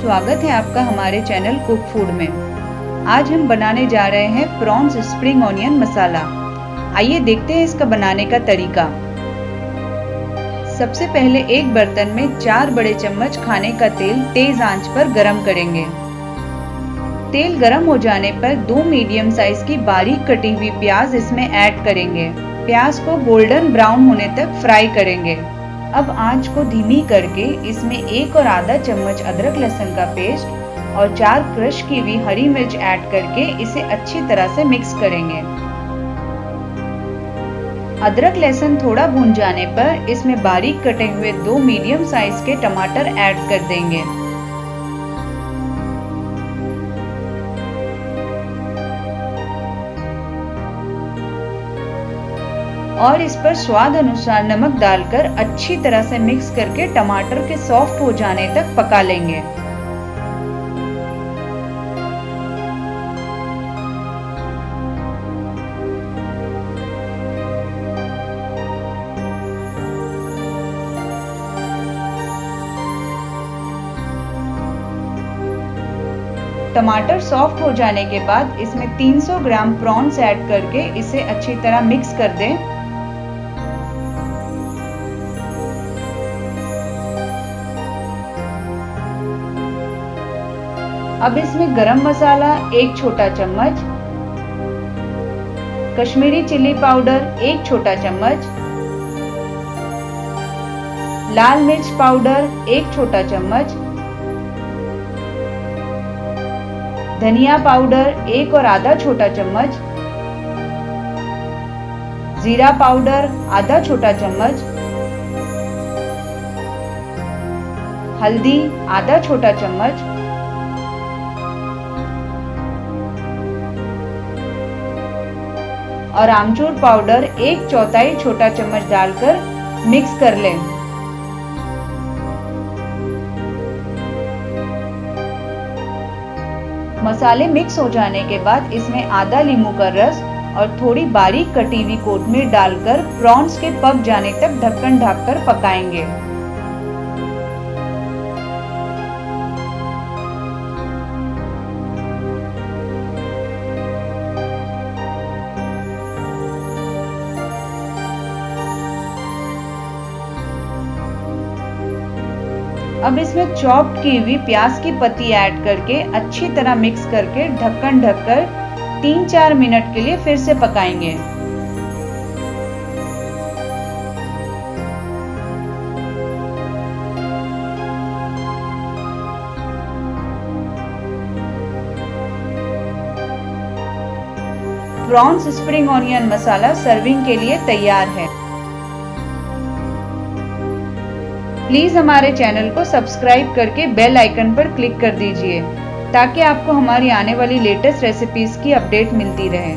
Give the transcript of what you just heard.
स्वागत है आपका हमारे चैनल कुक फूड में। आज हम बनाने जा रहे हैं प्रॉन्स स्प्रिंग ऑनियन मसाला। आइए देखते हैं इसका बनाने का तरीका। सबसे पहले एक बर्तन में 4 बड़े चम्मच खाने का तेल तेज आंच पर गरम करेंगे। तेल गरम हो जाने पर 2 मीडियम साइज की बारीक कटी हुई प्याज इसमें ऐड करेंगे। प्याज को गोल्डन ब्राउन होने तक फ्राई करेंगे। अब आंच को धीमी करके इसमें 1 और आधा चम्मच अदरक लहसुन का पेस्ट और 4 क्रश की हुई हरी मिर्च ऐड करके इसे अच्छी तरह से मिक्स करेंगे। अदरक लहसुन थोड़ा भून जाने पर इसमें बारीक कटे हुए 2 मीडियम साइज के टमाटर ऐड कर देंगे। और इस पर स्वाद अनुसार नमक डालकर अच्छी तरह से मिक्स करके टमाटर के सॉफ्ट हो जाने तक पका लेंगे। टमाटर सॉफ्ट हो जाने के बाद इसमें 300 ग्राम प्रॉन्स ऐड करके इसे अच्छी तरह मिक्स कर दें। अब इसमें गरम मसाला 1 छोटा चम्मच, कश्मीरी चिल्ली पाउडर 1 छोटा चम्मच, लाल मिर्च पाउडर 1 छोटा चम्मच, धनिया पाउडर 1 और आधा छोटा चम्मच, जीरा पाउडर आधा छोटा चम्मच, हल्दी आधा छोटा चम्मच और आमचूर पाउडर 1/4 छोटा चम्मच डालकर मिक्स कर लें। मसाले मिक्स हो जाने के बाद इसमें आधा नींबू का रस और थोड़ी बारीक कटी हुई कोथमीर डालकर प्रॉन्स के पक जाने तक ढक्कन ढककर पकाएंगे। अब इसमें चॉप की हुई प्याज की पत्ती ऐड करके अच्छी तरह मिक्स करके ढक्कन ढककर 3-4 मिनट के लिए फिर से पकाएंगे। प्रॉन्स स्प्रिंग ऑनियन मसाला सर्विंग के लिए तैयार है। प्लीज हमारे चैनल को सब्सक्राइब करके बेल आइकन पर क्लिक कर दीजिए ताकि आपको हमारी आने वाली लेटेस्ट रेसिपीज की अपडेट मिलती रहे।